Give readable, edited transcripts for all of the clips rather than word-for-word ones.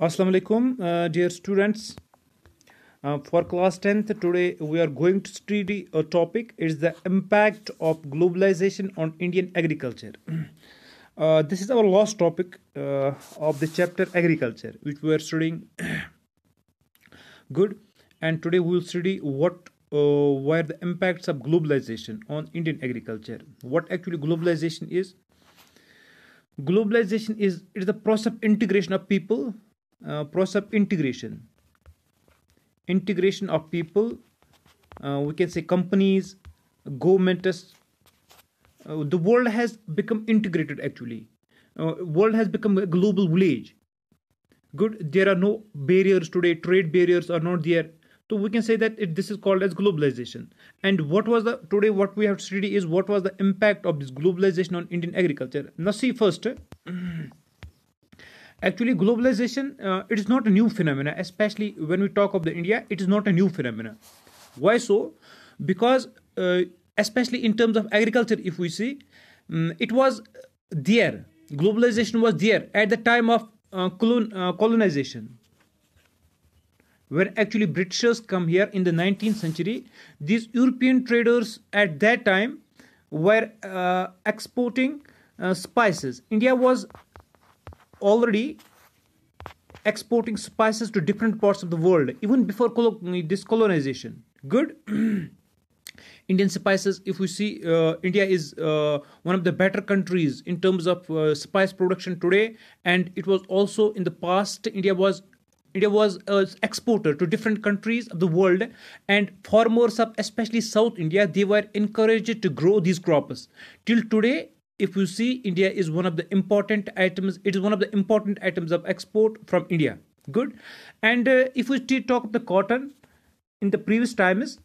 Assalamu alaikum, dear students. For class 10th, today we are going to study a topic. It's the impact of globalization on Indian agriculture. This is our last topic of the chapter agriculture, which we are studying. Good. And today we will study what were the impacts of globalization on Indian agriculture. What actually globalization is? Globalization is it is the process of integration of people, process of integration of people. We can say companies, governments. The world has become integrated. Actually, world has become a global village. Good. There are no barriers today. Trade barriers are not there. So we can say that this is called as globalization. And what was the today? What we have to study is what was the impact of this globalization on Indian agriculture. Now, see first. Actually, globalization it is not a new phenomena. Especially when we talk of the India, it is not a new phenomena. Why so? Because especially in terms of agriculture, if we see, it was there. Globalization was there at the time of colonization. When actually Britishers come here in the 19th century, these European traders at that time were exporting spices. India was already exporting spices to different parts of the world even before this colonization. Good. Indian spices, if we see, India is one of the better countries in terms of spice production today, and it was also in the past. India was an exporter to different countries of the world, and farmers of especially South India, they were encouraged to grow these crops. Till today, if you see, India is one of the important items. It is one of the important items of export from India. Good. And if we talk of the cotton, in the previous times,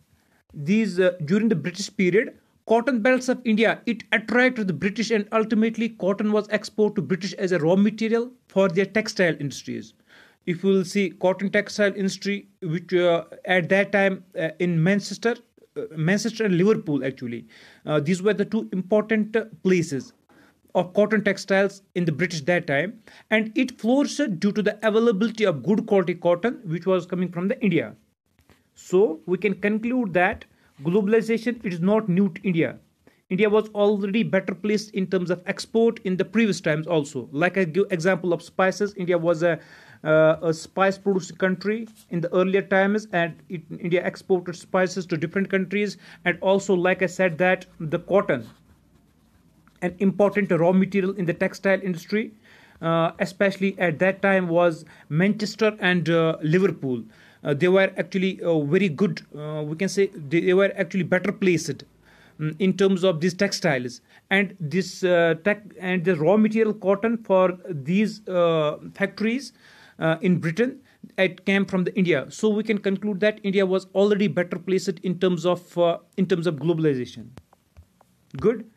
these during the British period, cotton belts of India, it attracted the British, and ultimately cotton was exported to British as a raw material for their textile industries. If you will see cotton textile industry, which at that time in Manchester and Liverpool, actually, these were the two important places of cotton textiles in the British that time, and it flourished due to the availability of good quality cotton, which was coming from the India. So we can conclude that globalization it is not new to India. India was already better placed in terms of export in the previous times also. Like I give example of spices, India was a spice producing country in the earlier times, and India exported spices to different countries. And also, like I said, that the cotton, an important raw material in the textile industry, especially at that time, was Manchester and Liverpool. They were actually very good. We can say they were actually better placed in terms of these textiles, and this tech and the raw material cotton for these factories in Britain, it came from the India. So we can conclude that India was already better placed in terms of globalization. Good.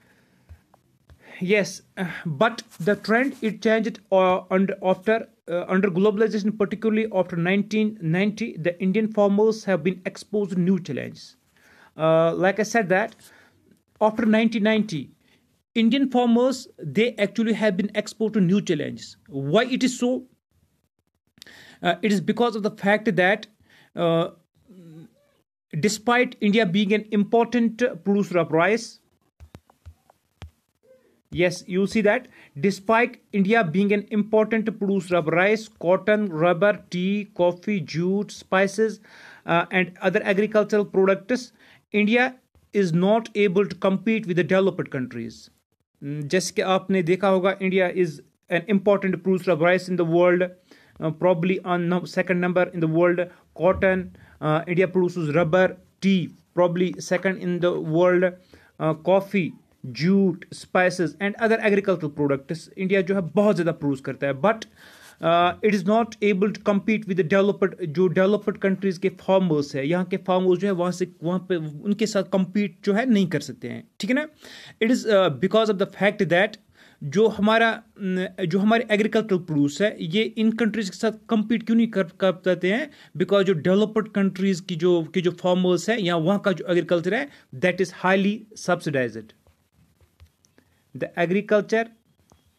Yes, but the trend it changed under globalization, particularly after 1990. The Indian farmers have been exposed to new challenges. Like I said that after 1990, Indian farmers they actually have been exposed to new challenges. Why it is so? It is because of the fact that uh, despite India being an important producer of rice. Yes, you see that despite India being an important producer of rice, cotton, rubber, tea, coffee, jute, spices, and other agricultural products, India is not able to compete with the developed countries. जैसे कि आपने देखा होगा, India is an important producer of rice in the world, probably on second number in the world. Cotton, India produces rubber, tea, probably second in the world. Coffee, jute, spices and other agricultural products India जो है बहुत ज़्यादा produce करता है, but it is not able to compete with developed जो developed countries के farmers है. यहाँ के फार्मर्स जो है वहाँ पे उनके साथ कम्पीट जो है नहीं कर सकते हैं. ठीक है ना. It is because of the fact that जो हमारे एग्रीकल्चरल प्रोड्यूस है ये इन कंट्रीज के साथ कम्पीट क्यों नहीं कर पाते हैं. बिकॉज जो डेवलप्ड कंट्रीज की जो फार्मर्स है या वहाँ का जो एग्रीकल्चर है that is highly subsidised. The agriculture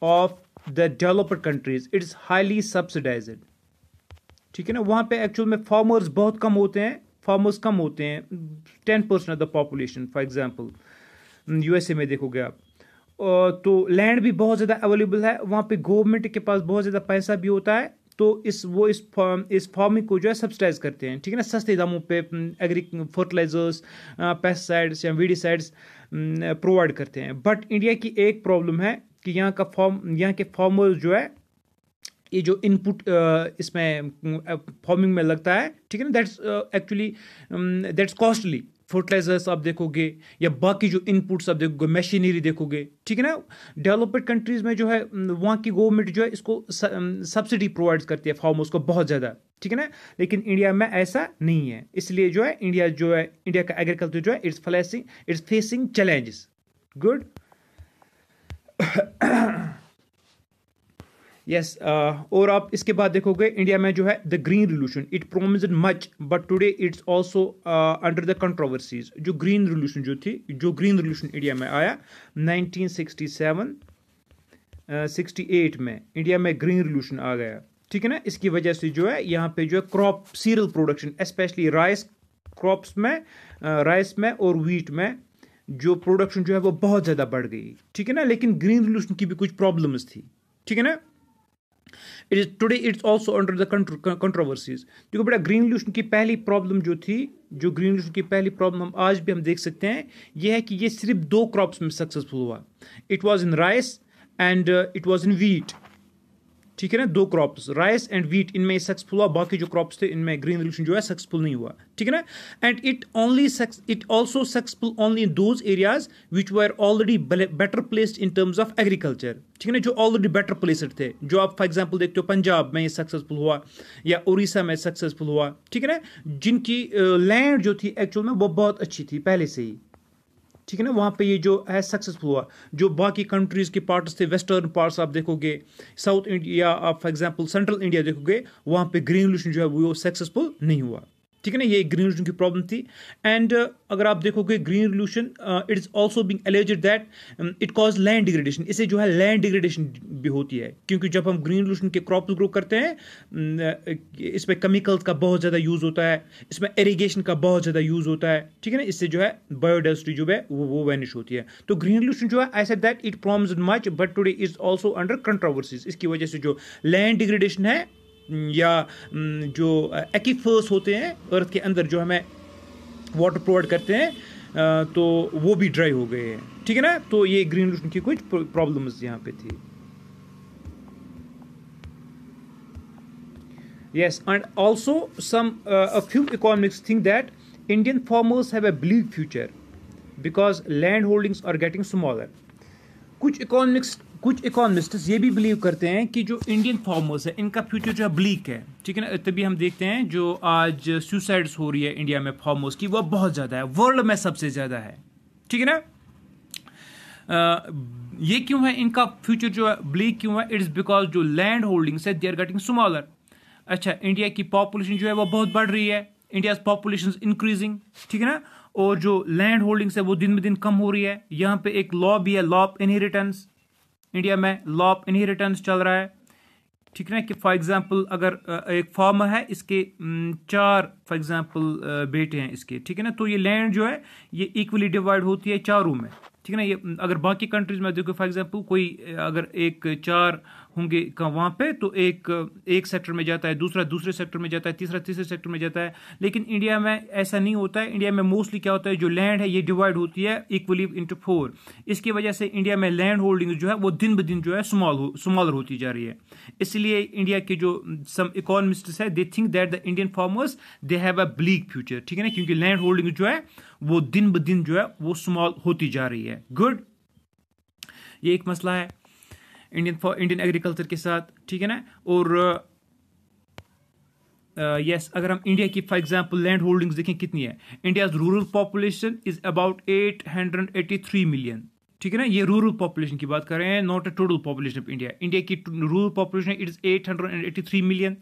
of the developed countries it is highly subsidized. ठीक है ना, वहाँ पे एक्चुअल में फार्मर्स बहुत कम होते हैं, फार्मर्स कम होते हैं, 10% of the population for example USA में देखोगे आप। तो लैंड भी बहुत ज़्यादा अवेलेबल है वहाँ पे, गवर्नमेंट के पास बहुत ज़्यादा पैसा भी होता है, तो इस फार्मिंग को जो है सब्सिडाइज करते हैं, ठीक है ना, सस्ते दामों पे एग्री फर्टिलाइजर्स, पेस्टिसाइड्स या वीडिसाइड्स प्रोवाइड करते हैं। बट इंडिया की एक प्रॉब्लम है कि यहाँ के फार्मर्स जो है, ये जो इनपुट इसमें फार्मिंग में लगता है, ठीक है ना, दैट्स कॉस्टली। फर्टिलाइजर्स आप देखोगे या बाकी जो इनपुट्स आप देखोगे, मशीनरी देखोगे, ठीक है ना, डेवलप्ड कंट्रीज में जो है वहाँ की गवर्नमेंट जो है इसको सब्सिडी प्रोवाइड करती है फार्मर्स को बहुत ज़्यादा, ठीक है ना, लेकिन इंडिया में ऐसा नहीं है। इसलिए जो है इंडिया का एग्रीकल्चर जो है it's facing challenges. Good. Yes, और आप इसके बाद देखोगे इंडिया में जो है the green revolution, it promised much but today it's also under the controversies. जो ग्रीन रिवोल्यूशन इंडिया में आया 1967 68 में इंडिया में ग्रीन रिवोल्यूशन आ गया, ठीक है ना, इसकी वजह से जो है यहाँ पे जो है crop serial production, specially rice crops में, राइस में और व्हीट में जो प्रोडक्शन जो है वो बहुत ज़्यादा बढ़ गई, ठीक है ना, लेकिन ग्रीन रिवोल्यूशन की भी कुछ प्रॉब्लम्स थी, ठीक है ना। Today it's also under the controversies. देखो बेटा, ग्रीन रिवोल्यूशन की पहली प्रॉब्लम हम आज भी हम देख सकते हैं, यह है कि ये सिर्फ 2 क्रॉप्स में सक्सेसफुल हुआ। It was in rice and it was in wheat, ठीक है ना, 2 क्रॉप्स राइस एंड व्हीट इनमें सक्सेसफुल हुआ, बाकी जो क्रॉप्स थे इनमें ग्रीन रिवोल्यूशन जो है सक्सेसफुल नहीं हुआ, ठीक है ना। And it also successful only in those areas which were already better placed in terms of agriculture, ठीक है ना, जो ऑलरेडी बेटर प्लेस्ड थे, जो आप फॉर एग्जाम्पल देखते हो पंजाब में ये सक्सेसफुल हुआ या उड़ीसा में सक्सेसफुल हुआ, ठीक है ना, जिनकी लैंड जो थी एक्चुअल में वो बहुत अच्छी थी पहले से ही, ठीक है ना, वहाँ पे ये जो है सक्सेसफुल हुआ। जो बाकी कंट्रीज के पार्ट्स थे, वेस्टर्न पार्ट्स आप देखोगे, साउथ इंडिया आप फॉर एग्जांपल सेंट्रल इंडिया देखोगे, वहाँ पे ग्रीन रिवोल्यूशन जो है वो सक्सेसफुल नहीं हुआ, ठीक है ना, ये ग्रीन रिवोल्यूशन की प्रॉब्लम थी। एंड अगर आप देखोगे green revolution it is also being alleged that it cause land degradation, इससे जो है लैंड डिग्रेडेशन भी होती है, क्योंकि जब हम ग्रीन रिवोल्यूशन के क्रॉप्स ग्रो करते हैं इसमें केमिकल्स का बहुत ज़्यादा यूज़ होता है, इसमें इरीगेशन का बहुत ज़्यादा यूज़ होता है, ठीक है ना, इससे जो है बायोडाइवर्सिटी जो है वो वैनिश होती है। तो ग्रीन रिवोल्यूशन जो है I said that it promised much but today is also under controversies. इसकी वजह से जो लैंड डिग्रेडेशन है या जो एक्वीफर्स होते हैं अर्थ के अंदर जो हमें वाटर प्रोवाइड करते हैं तो वो भी ड्राई हो गए हैं, ठीक है ना। तो ये ग्रीन रिवोल्यूशन की कुछ प्रॉब्लम्स यहाँ पे थी। Yes, and also a few economists think that Indian farmers have a bleak future because land holdings are getting smaller. कुछ इकोनॉमिस्ट्स ये भी बिलीव करते हैं कि जो इंडियन फार्मर्स है इनका फ्यूचर जो है ब्लीक है, ठीक है ना। तभी हम देखते हैं जो आज सुसाइड्स हो रही है इंडिया में फार्मर्स की, वो बहुत ज़्यादा है, वर्ल्ड में सबसे ज़्यादा है, ठीक है ना। ये क्यों है, इनका फ्यूचर जो है ब्लीक क्यों है? इट्स बिकॉज जो लैंड होल्डिंग्स है दे आर गेटिंग स्मॉलर। अच्छा, इंडिया की पॉपुलेशन जो है वो बहुत बढ़ रही है, इंडिया पॉपुलेशन इंक्रीजिंग, ठीक है ना, और जो लैंड होल्डिंग्स है वो दिन ब दिन कम हो रही है। यहाँ पे एक लॉ भी है, लॉ ऑफ इनहेरिटेंस, इंडिया में लॉ ऑफ इनहेरिटेंस चल रहा है, ठीक है ना, कि फॉर एग्जांपल अगर एक फार्मर है, इसके 4 फॉर एग्जांपल बेटे हैं इसके, ठीक है ना, तो ये लैंड जो है ये इक्वली डिवाइड होती है 4 में, ठीक है ना। ये अगर बाकी कंट्रीज में देखो फॉर एग्जांपल कोई अगर 4 होंगे वहाँ पे तो एक सेक्टर में जाता है, दूसरे सेक्टर में जाता है, तीसरे सेक्टर में जाता है, लेकिन इंडिया में ऐसा नहीं होता है। इंडिया में मोस्टली क्या होता है, जो लैंड है ये डिवाइड होती है इक्वली इंटू 4। इसकी वजह से इंडिया में लैंड होल्डिंग जो है वो दिन ब दिन जो है स्मॉलर होती जा रही है। इसलिए इंडिया के जो सम इकोनॉमिस्ट्स है they think that the Indian farmers they have a bleak future, ठीक है ना, क्योंकि लैंड होल्डिंग जो है वो दिन ब दिन जो है वो स्मॉल होती जा रही है। गुड, ये एक मसला है इंडियन एग्रीकल्चर के साथ, ठीक है ना। और यस, अगर हम इंडिया की फॉर एग्जांपल लैंड होल्डिंग्स देखें कितनी है, India's rural population is about 883 million, ठीक है ना, ये रूरल पॉपुलेशन की बात कर रहे हैं, not a total population of India. India की rural population it is 883 million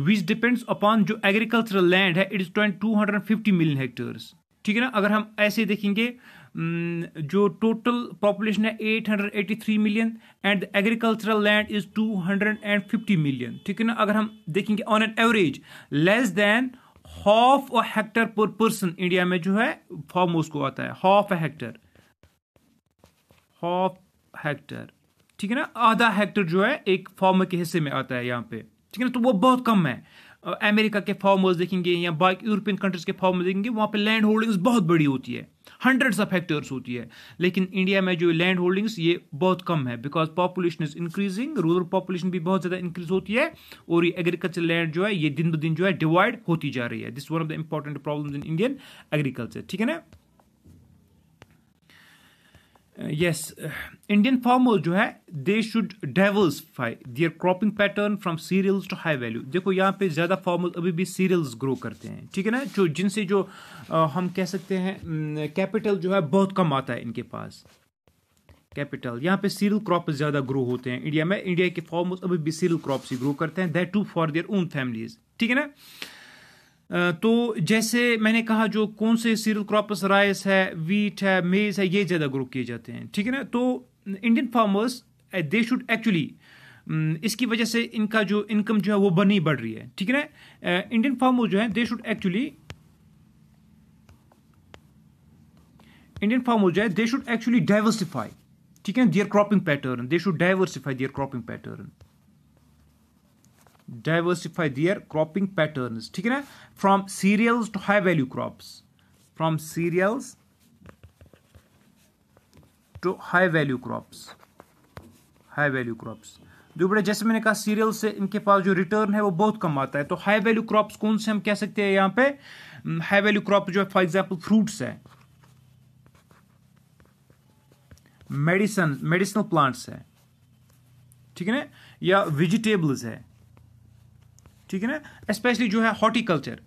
which depends upon जो एग्रीकल्चरल लैंड है इट इज 250 मिलियन हेक्टेयर्स, ठीक है ना। अगर हम ऐसे देखेंगे जो टोटल पॉपुलेशन है 883 million and the agricultural land is 250 million, ठीक है ना। अगर हम देखेंगे on an average less than half a Hector पर पर्सन इंडिया में जो है फार्म हाउस को आता है, हाफ हेक्टर, ठीक है ना। आधा हेक्टर जो है एक फार्मर के हिस्से में आता है यहाँ पे, ठीक है ना। तो वो बहुत कम है। अमेरिका के फार्मर्स देखेंगे या बाकी यूरोपियन कंट्रीज के फार्मर्स देखेंगे, वहाँ पे लैंड होल्डिंग्स बहुत बड़ी होती है, हंड्रेड्स ऑफ हेक्टर्स होती है। लेकिन इंडिया में जो लैंड होल्डिंग्स ये बहुत कम है, because population is increasing, rural population भी बहुत ज़्यादा इंक्रीज होती है, और ये एग्रीकल्चर लैंड जो है ये दिन ब दिन जो है डिवाइड होती जा रही है। This one of the important problems in Indian agriculture, ठीक है ना। yes Indian farmers जो है they should diversify their cropping pattern from cereals to high value। देखो यहाँ पे ज़्यादा फार्मर्स अभी भी सीरियल्स ग्रो करते हैं, ठीक है ना, जो जिनसे जो हम कह सकते हैं कैपिटल जो है बहुत कम आता है इनके पास कैपिटल। यहाँ पे सीरियल क्रॉप ज़्यादा ग्रो होते हैं इंडिया में। इंडिया के फार्मर्स अभी भी सीरियल क्रॉप्स ही ग्रो करते हैं, that too for their own families, ठीक है ना। तो जैसे मैंने कहा जो कौन से सीरियल क्रॉप्स, राइस है, वीट है, मेज है, ये ज़्यादा ग्रो किए जाते हैं, ठीक है ना। तो Indian farmers they should actually, इसकी वजह से इनका जो इनकम जो है वो नहीं बढ़ रही है, ठीक है ना। इंडियन फार्मर्स जो है they should actually, Indian farmers जो है दे शुड एक्चुअली डाइवर्सिफाई, ठीक है, their cropping pattern, they should diversify their cropping pattern, diversify their cropping patterns, ठीक है ना, from cereals to high value crops, from cereals to high value crops, high value crops. जो बड़े जैसे मैंने कहा सीरियल से इनके पास जो रिटर्न है वो बहुत कम आता है। तो हाई वैल्यू क्रॉप्स कौन से हम कह सकते हैं यहाँ पे, हाई वैल्यू क्रॉप जो है फॉर एग्जांपल फ्रूट्स है, मेडिसिनल प्लांट्स है, ठीक है ना, या वेजिटेबल्स है, ठीक है ना। स्पेशली जो है हॉर्टिकल्चर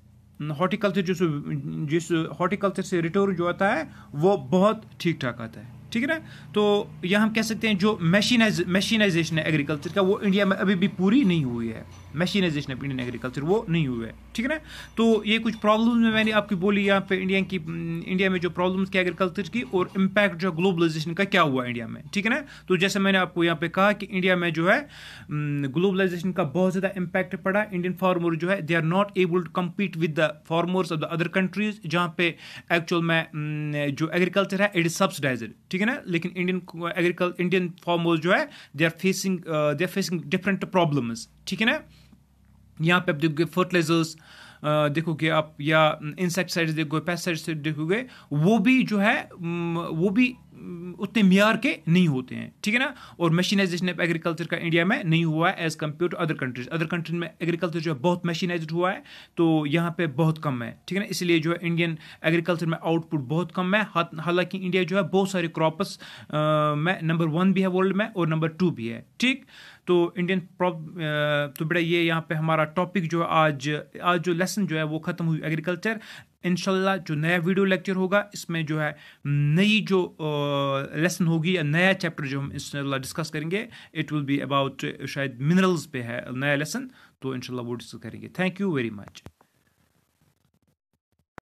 जिस हॉर्टिकल्चर से रिटर्न जो आता है वो बहुत ठीक ठाक आता है, ठीक है ना। तो यह हम कह सकते हैं जो मशीनाइजेशन है एग्रीकल्चर का वो इंडिया में अभी भी पूरी नहीं हुई है, मशीनाइजेशन ऑफ इंडियन एग्रीकल्चर वो नहीं हुआ है, ठीक है ना। तो ये कुछ प्रॉब्लम्स में मैंने आपकी बोली यहाँ पे इंडिया में जो प्रॉब्लम्स की एग्रीकल्चर की और इम्पैक्ट जो ग्लोबलाइजेशन का क्या हुआ इंडिया में, ठीक है ना। तो जैसे मैंने आपको यहाँ पे कहा कि इंडिया में जो है ग्लोबलाइजेशन का बहुत ज़्यादा इम्पैक्ट पड़ा। इंडियन फार्मर जो है they are not able to compete with the farmers of the other countries, जहाँ पे एक्चुअल में जो एग्रीकल्चर है इट इज सब्सिडाइज्ड, ठीक है ना। लेकिन इंडियन फार्मर्स जो है they are facing different problems, ठीक है ना। यहाँ पे आप देखोगे फर्टिलाइजर्स देखोगे आप, या इंसेक्टिसाइड्स देखोगे, पेस्टिसाइड्स देखोगे, वो भी जो है वो भी उतने मियार के नहीं होते हैं, ठीक है ना। और मशीनाइजेशन ऑफ एग्रीकल्चर का इंडिया में नहीं हुआ है as compared to other countries. Other countries में एग्रीकल्चर जो है बहुत मशीनाइज्ड हुआ है, तो यहाँ पे बहुत कम है, ठीक है ना। इसलिए जो है इंडियन एग्रीकल्चर में आउटपुट बहुत कम है। हालांकि इंडिया जो है बहुत सारे क्रॉप्स में नंबर 1 भी है वर्ल्ड में और नंबर 2 भी है, ठीक। तो इंडियन तो बेटा ये यहाँ पे हमारा टॉपिक जो आज जो लेसन जो है वो ख़त्म हुई एग्रीकल्चर। इंशाल्लाह जो नया वीडियो लेक्चर होगा इसमें जो है नई जो लेसन होगी या नया चैप्टर जो हम इंशाल्लाह डिस्कस करेंगे, इट विल बी अबाउट शायद मिनरल्स पे है नया लेसन, तो इंशाल्लाह वो डिस्कस करेंगे। Thank you very much.